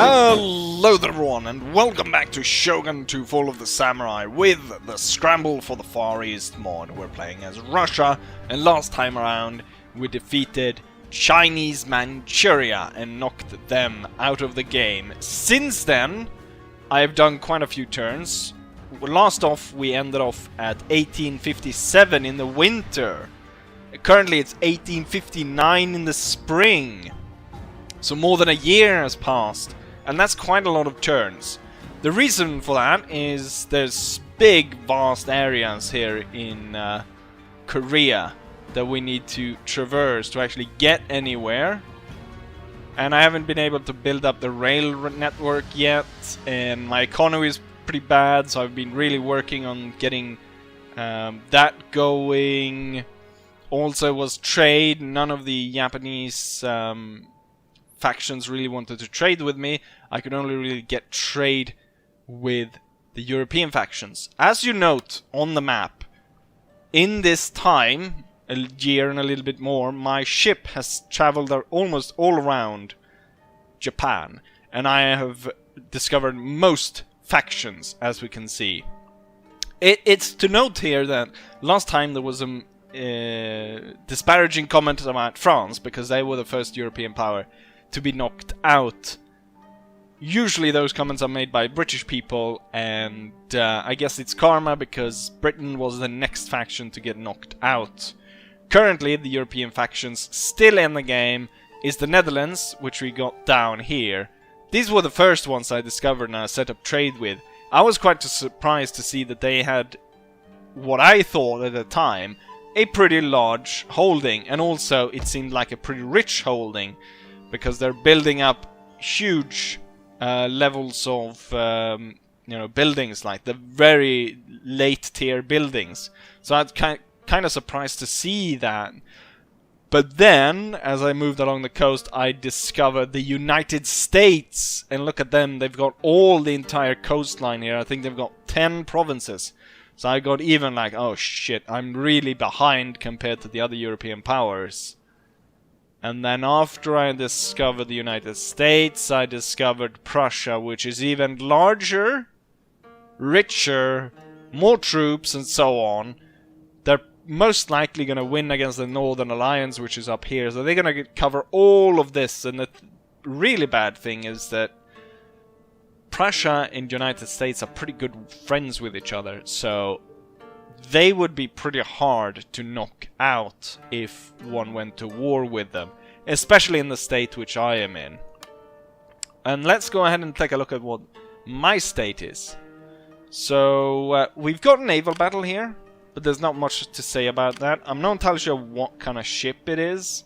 Hello there everyone, and welcome back to Shogun 2 Fall of the Samurai with the Scramble for the Far East mod. We're playing as Russia, and last time around we defeated Chinese Manchuria and knocked them out of the game. Since then, I've done quite a few turns. Last off, we ended off at 1857 in the winter. Currently it's 1859 in the spring. So more than a year has passed, and that's quite a lot of turns. The reason for that is there's big, vast areas here in Korea that we need to traverse to actually get anywhere. And I haven't been able to build up the rail network yet, and my economy is pretty bad, so I've been really working on getting that going. Also was trade. None of the Japanese factions really wanted to trade with me. I could only really get trade with the European factions. As you note on the map, in this time, a year and a little bit more, my ship has traveled almost all around Japan, and I have discovered most factions, as we can see. It's to note here that last time there was a disparaging comment about France, because they were the first European power to be knocked out. Usually those comments are made by British people, and I guess it's karma because Britain was the next faction to get knocked out. Currently the European factions still in the game is the Netherlands, which we got down here. These were the first ones I discovered and I set up trade with. I was quite surprised to see that they had, what I thought at the time, a pretty large holding, and also it seemed like a pretty rich holding, because they're building up huge levels of buildings, like the very late tier buildings. So I'm kind of surprised to see that. But then, as I moved along the coast, I discovered the United States, and look at them, they've got all the entire coastline here. I think they've got 10 provinces. So I got even like, oh shit, I'm really behind compared to the other European powers. And then after I discovered the United States, I discovered Prussia, which is even larger, richer, more troops, and so on. They're most likely going to win against the Northern Alliance, which is up here. So they're going to cover all of this. And the really bad thing is that Prussia and United States are pretty good friends with each other. So they would be pretty hard to knock out if one went to war with them, especially in the state which I am in. And let's go ahead and take a look at what my state is. So we've got a naval battle here, but there's not much to say about that. I'm not entirely sure what kind of ship it is.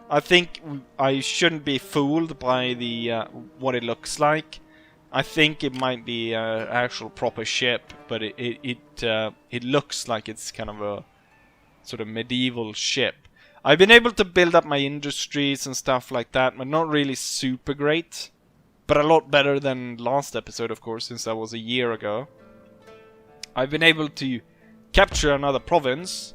I think I shouldn't be fooled by the what it looks like. I think it might be an actual proper ship, but it looks like it's kind of a sort of medieval ship. I've been able to build up my industries and stuff like that, but not really super great. But a lot better than last episode, of course, since that was a year ago. I've been able to capture another province,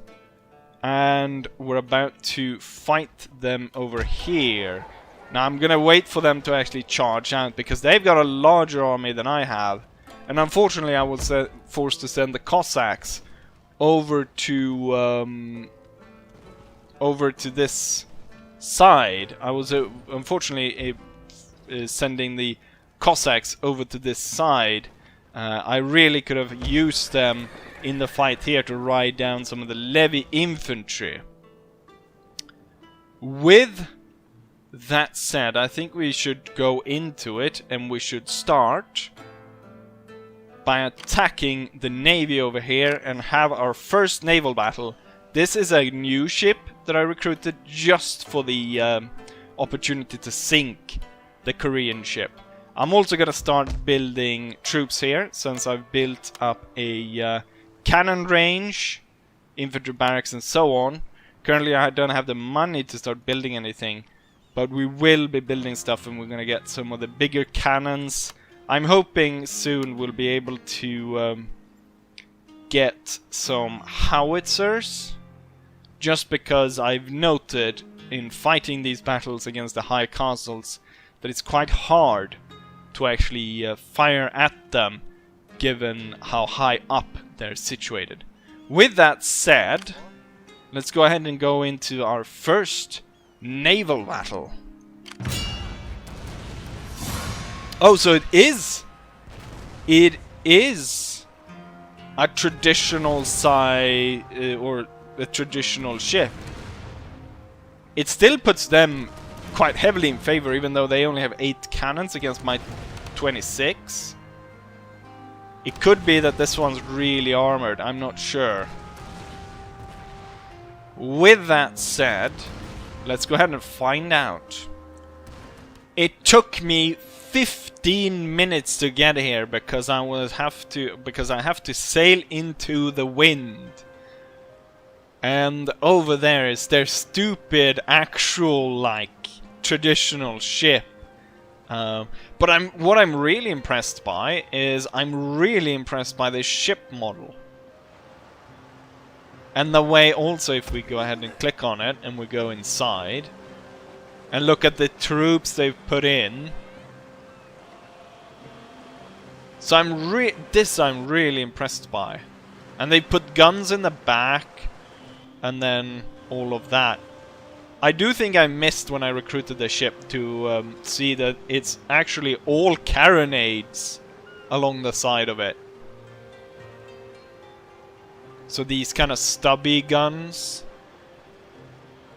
and we're about to fight them over here. Now I'm gonna wait for them to actually charge out, because they've got a larger army than I have. And unfortunately I was forced to send the Cossacks over to this side. I was unfortunately sending the Cossacks over to this side. I really could have used them in the fight here to ride down some of the levy infantry. With that said, I think we should go into it, and we should start by attacking the navy over here and have our first naval battle. This is a new ship that I recruited just for the opportunity to sink the Korean ship. I'm also gonna start building troops here, since I've built up a cannon range, infantry barracks, and so on. Currently I don't have the money to start building anything, but we will be building stuff, and we're gonna get some of the bigger cannons. I'm hoping soon we'll be able to get some howitzers, just because I've noted in fighting these battles against the high castles that it's quite hard to actually fire at them, given how high up they're situated. With that said, let's go ahead and go into our first naval battle. Oh, so it is a traditional or a traditional ship. It still puts them quite heavily in favor, even though they only have 8 cannons against my 26. It could be that this one's really armored, I'm not sure. With that said, let's go ahead and find out. It took me 15 minutes to get here because I have to sail into the wind. And over there is their stupid actual like traditional ship. But what I'm really impressed by is I'm really impressed by this ship model. And the way also, if we go ahead and click on it and we go inside and look at the troops they've put in. So I'm really impressed by. And they put guns in the back and then all of that. I do think I missed when I recruited the ship to see that it's actually all carronades along the side of it. So these kind of stubby guns,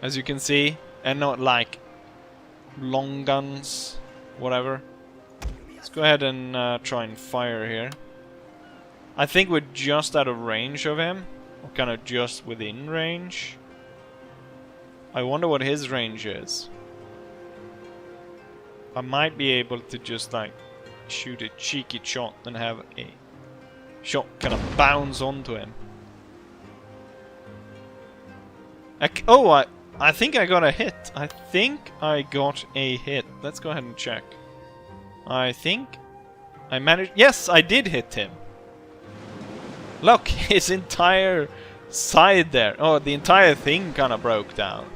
as you can see, and not like long guns, whatever. Let's go ahead and try and fire here. I think we're just out of range of him, or kind of just within range. I wonder what his range is. I might be able to just like shoot a cheeky shot and have a shot kind of bounce onto him. I think I got a hit. I think I got a hit. Let's go ahead and check. I think I managed. Yes, I did hit him. Look, his entire side there. Oh, the entire thing kind of broke down.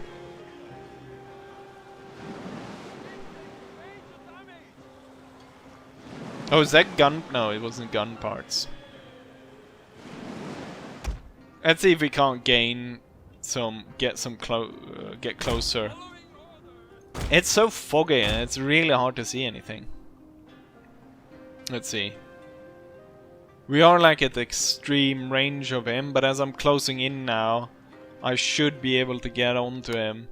Oh, is that gun? No, it wasn't gun parts. Let's see if we can't gain some, get closer. It's so foggy and it's really hard to see anything. Let's see. We are like at the extreme range of him, but as I'm closing in now, I should be able to get onto him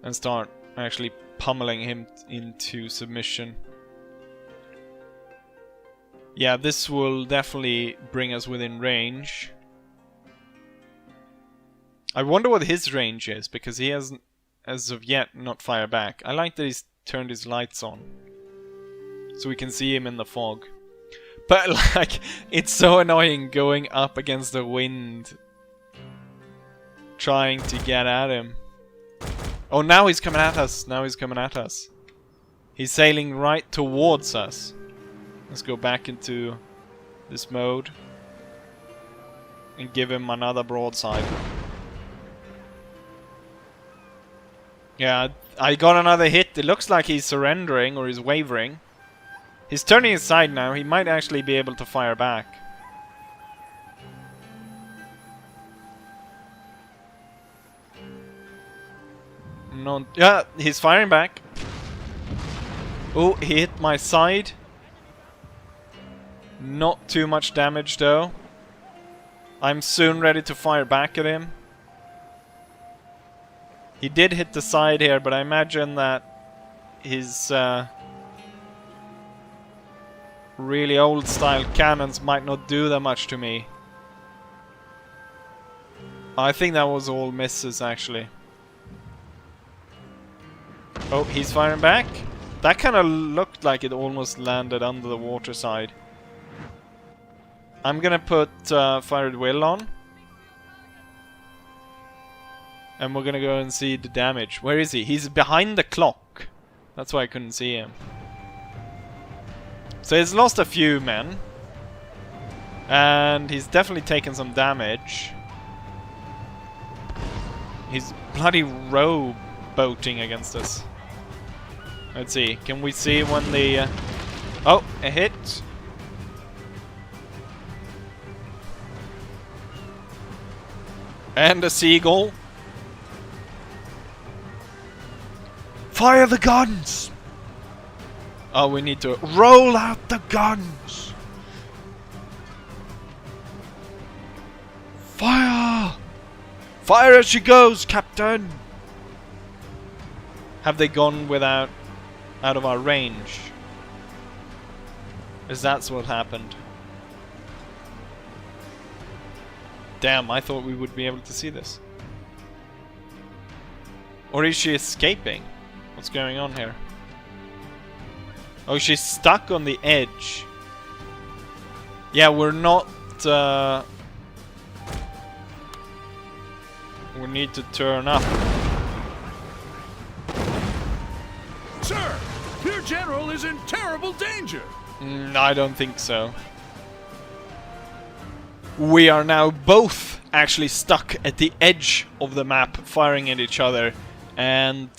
and start actually pummeling him into submission. Yeah, this will definitely bring us within range. I wonder what his range is, because he hasn't, as of yet, not fired back. I like that he's turned his lights on, so we can see him in the fog. But, like, it's so annoying going up against the wind, trying to get at him. Oh, now he's coming at us. Now he's coming at us. He's sailing right towards us. Let's go back into this mode and give him another broadside. Yeah, I got another hit. It looks like he's surrendering or he's wavering. He's turning aside now. He might actually be able to fire back. No, yeah, he's firing back. Oh, he hit my side. Not too much damage though. I'm soon ready to fire back at him. He did hit the side here, but I imagine that his really old style cannons might not do that much to me. I think that was all misses actually. Oh, he's firing back. That kind of looked like it almost landed under the water side. I'm gonna put Fired Will on. And we're gonna go and see the damage. Where is he? He's behind the clock. That's why I couldn't see him. So he's lost a few men. And he's definitely taken some damage. He's bloody rowboating against us. Let's see. Can we see when the Oh, a hit. And a seagull. Fire the guns! Oh, we need to roll out the guns! Fire! Fire as she goes, Captain! Have they gone out of our range? Is that what happened? Damn, I thought we would be able to see this. Or is she escaping? What's going on here? Oh, she's stuck on the edge. Yeah, we're not... we need to turn up. Sir, your general is in terrible danger. I don't think so. We are now both actually stuck at the edge of the map, firing at each other, and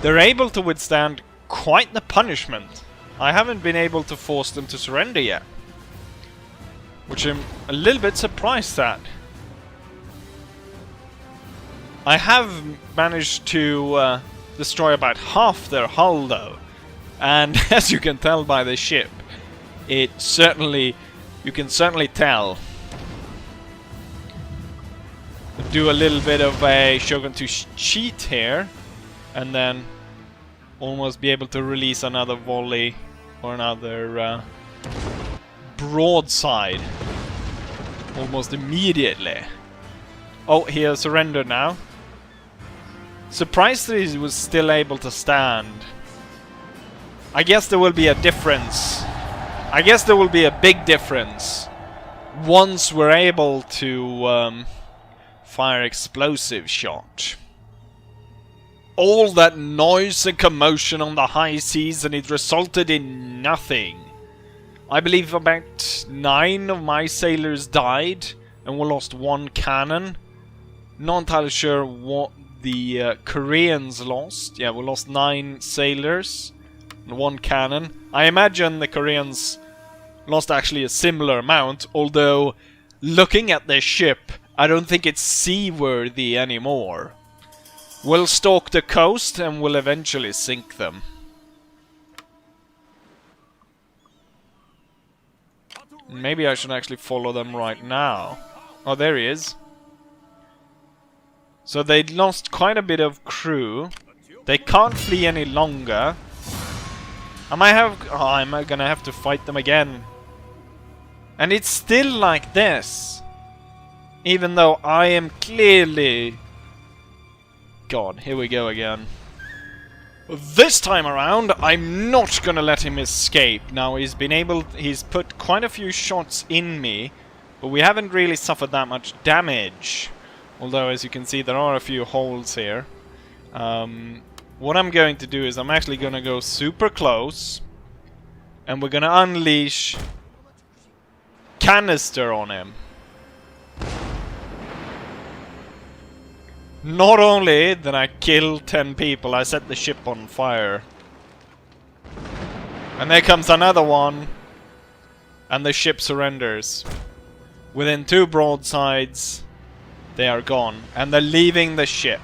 they're able to withstand quite the punishment. I haven't been able to force them to surrender yet, which I'm a little bit surprised at. I have managed to destroy about half their hull though, and as you can tell by the ship, it certainly, you can certainly tell. Do a little bit of a Shogun 2 cheat here, and then almost be able to release another volley or another broadside almost immediately. Oh, he has surrendered now. Surprised that he was still able to stand. I guess there will be a difference. I guess there will be a big difference once we're able to fire explosive shot. All that noise and commotion on the high seas, and it resulted in nothing. I believe about 9 of my sailors died, and we lost 1 cannon. Not entirely sure what the Koreans lost. Yeah, we lost 9 sailors and 1 cannon. I imagine the Koreans lost actually a similar amount, although looking at their ship, I don't think it's seaworthy anymore. We'll stalk the coast and we'll eventually sink them. Maybe I should actually follow them right now. Oh, there he is. So they lost quite a bit of crew. They can't flee any longer. I'm gonna have to fight them again. And it's still like this. Even though I am clearly... God, here we go again. This time around, I'm not gonna let him escape. Now, he's put quite a few shots in me, but we haven't really suffered that much damage. Although, as you can see, there are a few holes here. What I'm going to do is I'm actually gonna go super close, and we're gonna unleash canister on him. Not only did I kill 10 people, I set the ship on fire. And there comes another one. And the ship surrenders. Within 2 broadsides, they are gone. And they're leaving the ship.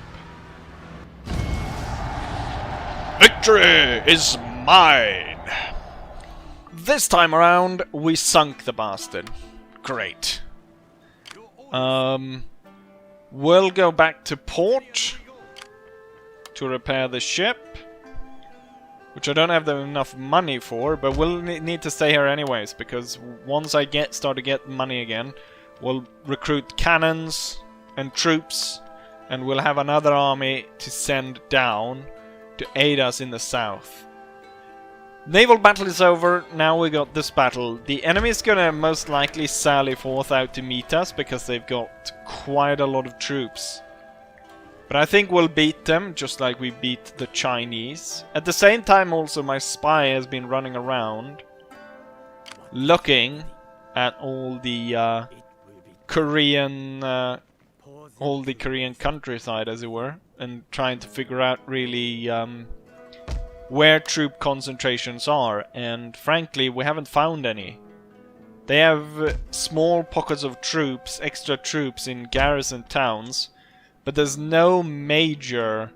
Victory is mine! This time around, we sunk the bastard. Great. We'll go back to port to repair the ship, which I don't have enough money for, but we'll need to stay here anyways, because once I start to get money again, we'll recruit cannons and troops, and we'll have another army to send down to aid us in the south. Naval battle is over, now we got this battle. The enemy's gonna most likely sally forth out to meet us because they've got quite a lot of troops. But I think we'll beat them, just like we beat the Chinese. At the same time also my spy has been running around, looking at all the Korean countryside, as it were, and trying to figure out really where troop concentrations are, and frankly, we haven't found any. They have small pockets of troops, extra troops in garrison towns, but there's no major,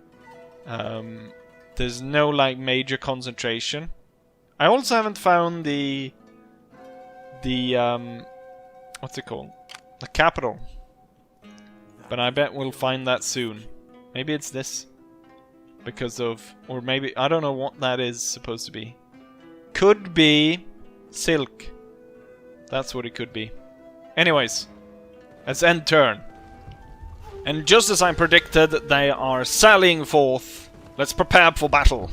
like major concentration. I also haven't found the what's it called? The capital. But I bet we'll find that soon. Maybe it's this. Because of, or maybe, I don't know what that is supposed to be. Could be silk. That's what it could be. Anyways, let's end turn. And just as I predicted, they are sallying forth. Let's prepare for battle.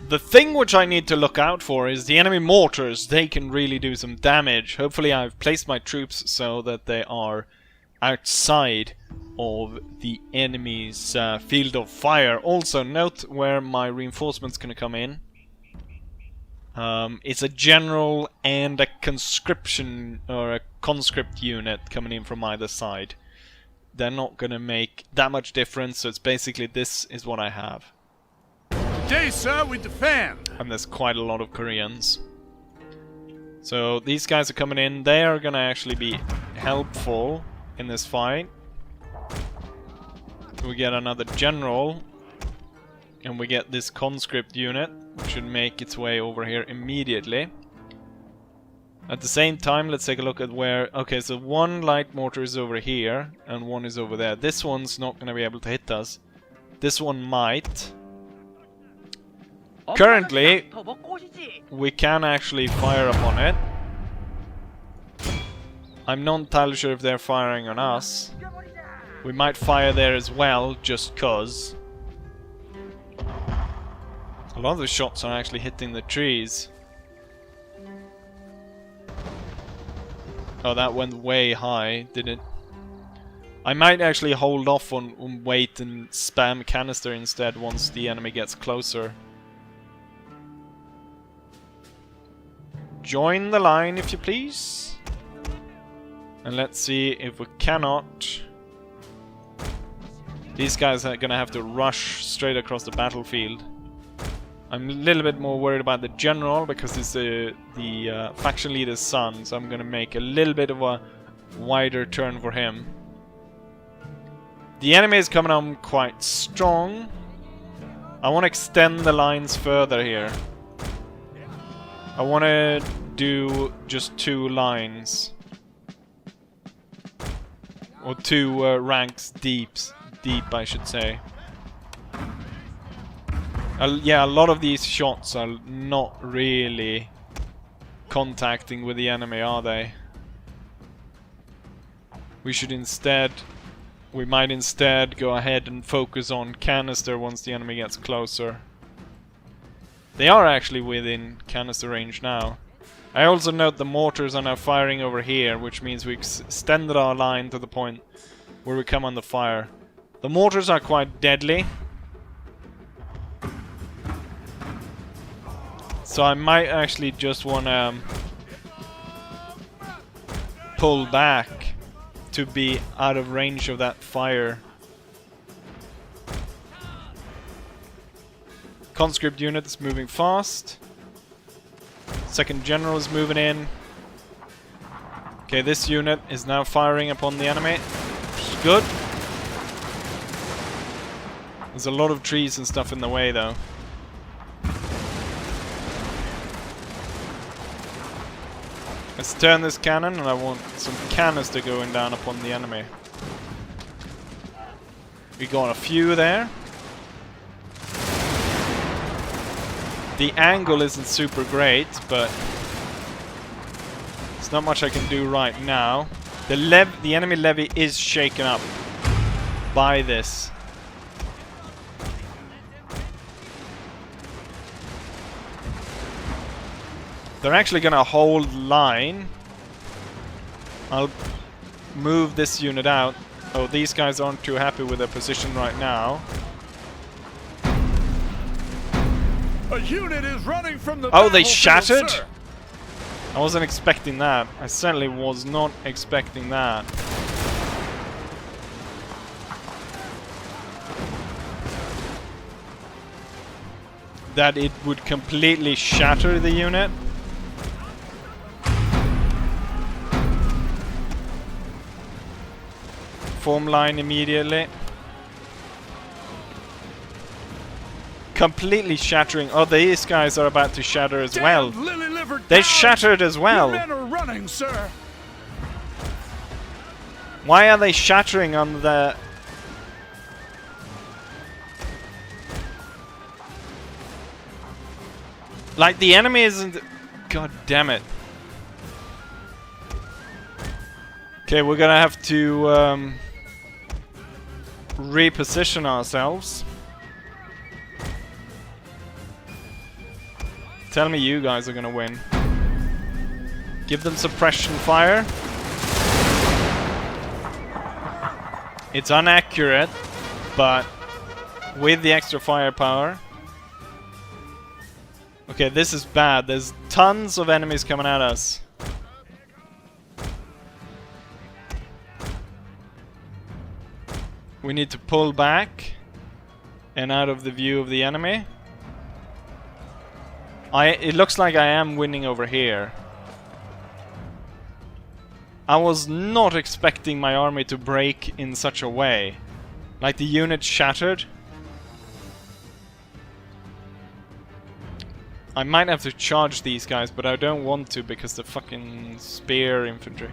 The thing which I need to look out for is the enemy mortars. They can really do some damage. Hopefully I've placed my troops so that they are outside of the enemy's field of fire. Also note where my reinforcements going to come in. It's a general and a conscription or a conscript unit coming in from either side. They're not going to make that much difference, so it's basically this is what I have. Today, sir, we defend. And there's quite a lot of Koreans. So these guys are coming in. They are going to actually be helpful in this fight. We get another general. And we get this conscript unit, which should make its way over here immediately. At the same time, let's take a look at where... Okay, so one light mortar is over here, and one is over there. This one's not going to be able to hit us. This one might. Currently, we can actually fire upon it. I'm not entirely sure if they're firing on us. We might fire there as well, just cause. A lot of the shots are actually hitting the trees. Oh, that went way high, did it? I might actually hold off on wait and spam canister instead once the enemy gets closer. Join the line, if you please. And let's see if we cannot. These guys are gonna have to rush straight across the battlefield. I'm a little bit more worried about the general because it's the faction leader's son, so I'm gonna make a little bit of a wider turn for him. The enemy is coming on quite strong. I want to extend the lines further here. I want to do just 2 lines. Or 2 ranks deep, I should say. Yeah, a lot of these shots are not really contacting with the enemy, are they? We might instead go ahead and focus on canister once the enemy gets closer. They are actually within canister range now. I also note the mortars are now firing over here, which means we extended our line to the point where we come under fire. The mortars are quite deadly. So I might actually just want to pull back to be out of range of that fire. Conscript unit is moving fast. Second general is moving in. Okay, this unit is now firing upon the enemy. Good. There's a lot of trees and stuff in the way though. Let's turn this cannon, and I want some canister going down upon the enemy. We got a few there. The angle isn't super great, but there's not much I can do right now. The enemy levy is shaken up by this. They're actually gonna hold line. I'll move this unit out. Oh, these guys aren't too happy with their position right now. A unit is running from the Oh, they battlefield, shattered? sir. I wasn't expecting that. I certainly was not expecting that. that it would completely shatter the unit. Form line immediately. Completely shattering. Oh, these guys are about to shatter as well. They shattered as well. Your men are running, sir. Why are they shattering on the... Like, the enemy isn't... God damn it. Okay, we're gonna have to reposition ourselves. Tell me you guys are gonna win. Give them suppression fire. It's inaccurate, but with the extra firepower. Okay, this is bad. There's tons of enemies coming at us. We need to pull back and out of the view of the enemy. It looks like I am winning over here. I was not expecting my army to break in such a way. Like, the unit shattered. I might have to charge these guys, but I don't want to because the fucking spear infantry.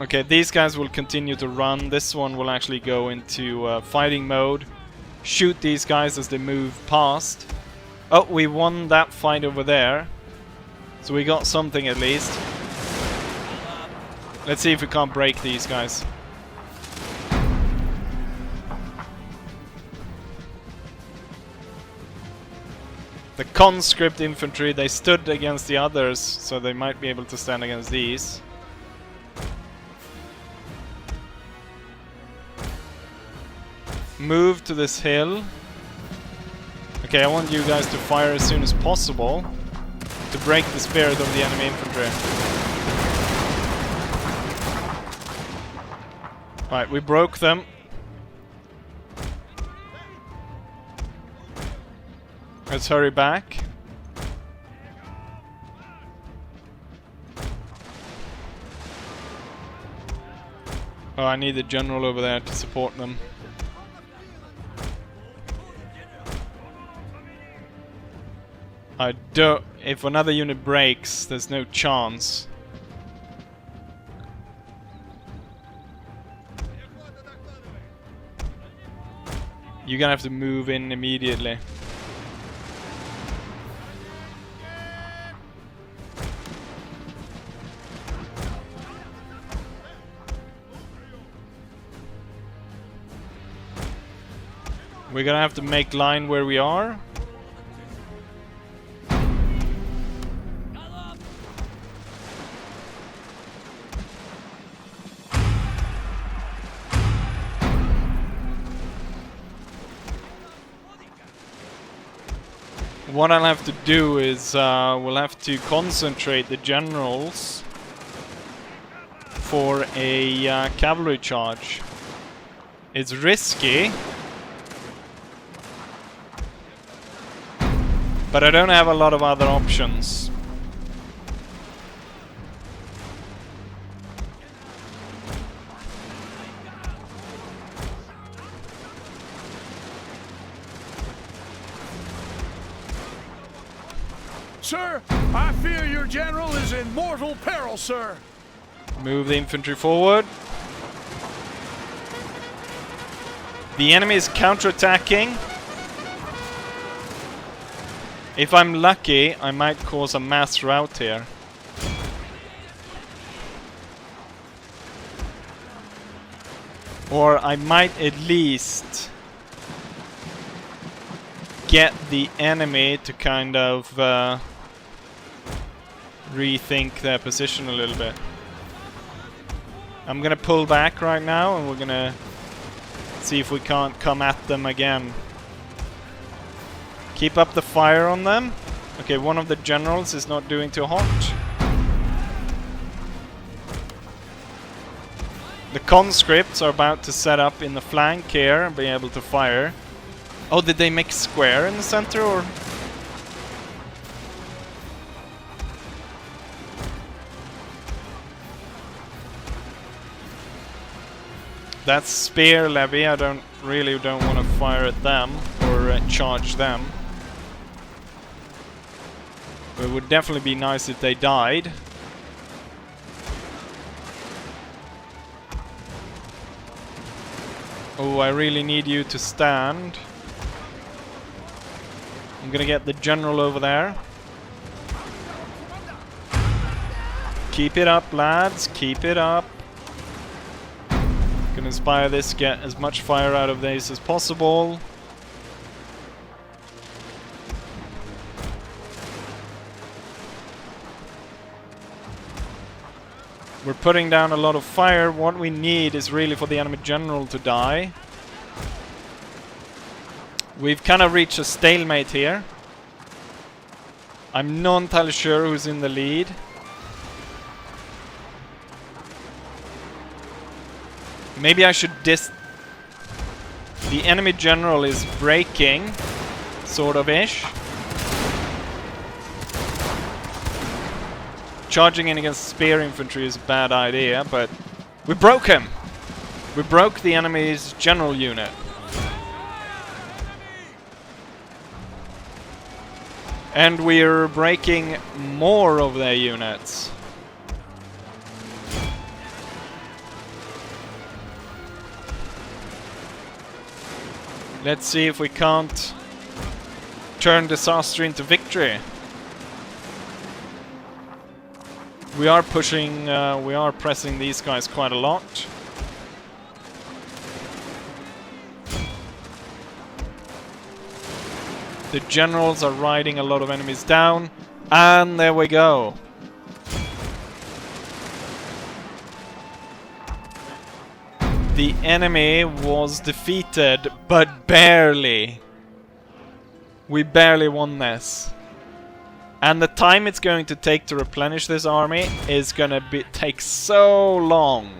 Okay, these guys will continue to run. This one will actually go into fighting mode. Shoot these guys as they move past. Oh, we won that fight over there. So we got something at least. Let's see if we can't break these guys. The conscript infantry, they stood against the others, so they might be able to stand against these. Move to this hill. Okay, I want you guys to fire as soon as possible to break the spirit of the enemy infantry. Right, we broke them. Let's hurry back. Oh, I need the general over there to support them. I don't... If another unit breaks, there's no chance. You're gonna have to move in immediately. We're gonna have to make line where we are. What I'll have to do is we'll have to concentrate the generals for a cavalry charge. It's risky, but I don't have a lot of other options. Sir, I fear your general is in mortal peril, sir. Move the infantry forward. The enemy is counterattacking. If I'm lucky, I might cause a mass rout here. Or I might at least get the enemy to kind of rethink their position a little bit. I'm gonna pull back right now and we're gonna see if we can't come at them again. Keep up the fire on them. Okay, one of the generals is not doing too hot. The conscripts are about to set up in the flank here and be able to fire. Oh, did they make square in the center or? That's spear levy. I don't want to fire at them or charge them. But it would definitely be nice if they died. Oh, I really need you to stand. I'm gonna get the general over there. Keep it up, lads. Keep it up. Gonna inspire this, get as much fire out of this as possible. We're putting down a lot of fire. What we need is really for the enemy general to die. We've kind of reached a stalemate here. I'm not entirely sure who's in the lead. Maybe I should The enemy general is breaking, sort of ish. Charging in against spear infantry is a bad idea, but we broke him! We broke the enemy's general unit. And we're breaking more of their units. Let's see if we can't turn disaster into victory. We are pushing, we are pressing these guys quite a lot. The generals are riding a lot of enemies down. And there we go. The enemy was defeated, but barely. We barely won this. And the time it's going to take to replenish this army is gonna take so long.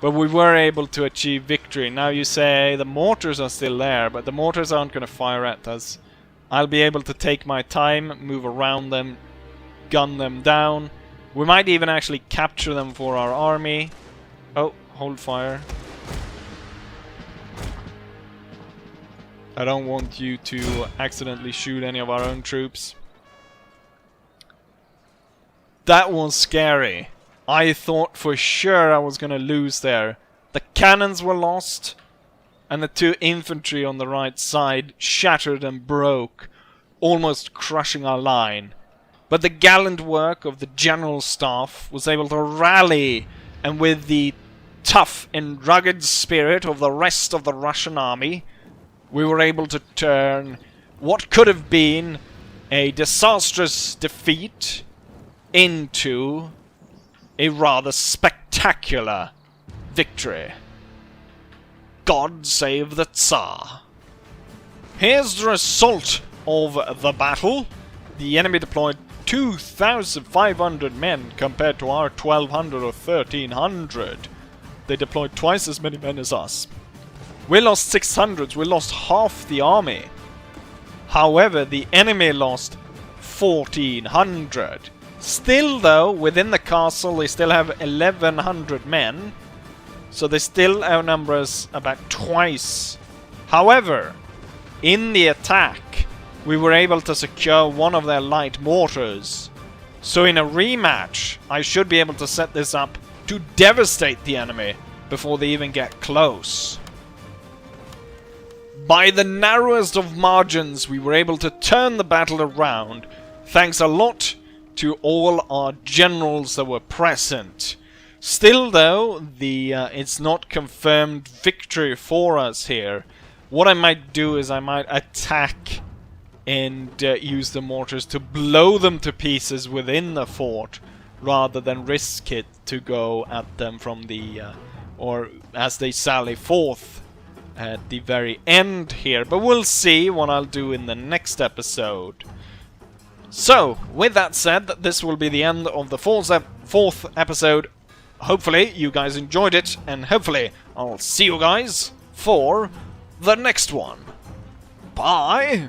But we were able to achieve victory. Now you say the mortars are still there, but the mortars aren't gonna fire at us. I'll be able to take my time, move around them, gun them down. We might even actually capture them for our army. Oh, hold fire. I don't want you to accidentally shoot any of our own troops. That was scary. I thought for sure I was gonna lose there. The cannons were lost, and the 2 infantry on the right side shattered and broke, almost crushing our line. But the gallant work of the general staff was able to rally, and with the tough and rugged spirit of the rest of the Russian army, we were able to turn what could have been a disastrous defeat into a rather spectacular victory. God save the Tsar. Here's the result of the battle. The enemy deployed 2,500 men compared to our 1,200 or 1,300. They deployed twice as many men as us. We lost 600, we lost half the army. However, the enemy lost 1,400. Still though, within the castle they still have 1,100 men. So they still outnumber us about twice. However, in the attack, we were able to secure one of their light mortars. So in a rematch, I should be able to set this up to devastate the enemy before they even get close. By the narrowest of margins, we were able to turn the battle around, thanks a lot to all our generals that were present. Still though, it's not confirmed victory for us here. What I might do is I might attack and use the mortars to blow them to pieces within the fort, rather than risk it to go at them from the, or as they sally forth at the very end here. But we'll see what I'll do in the next episode. So, with that said, this will be the end of the fourth episode hopefully you guys enjoyed it, and hopefully I'll see you guys for the next one. Bye!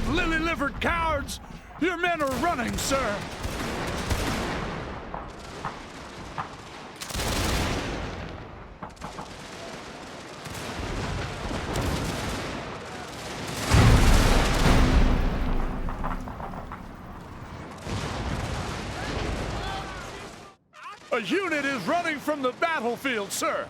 Lily-livered cowards! Your men are running, sir! A unit is running from the battlefield, sir!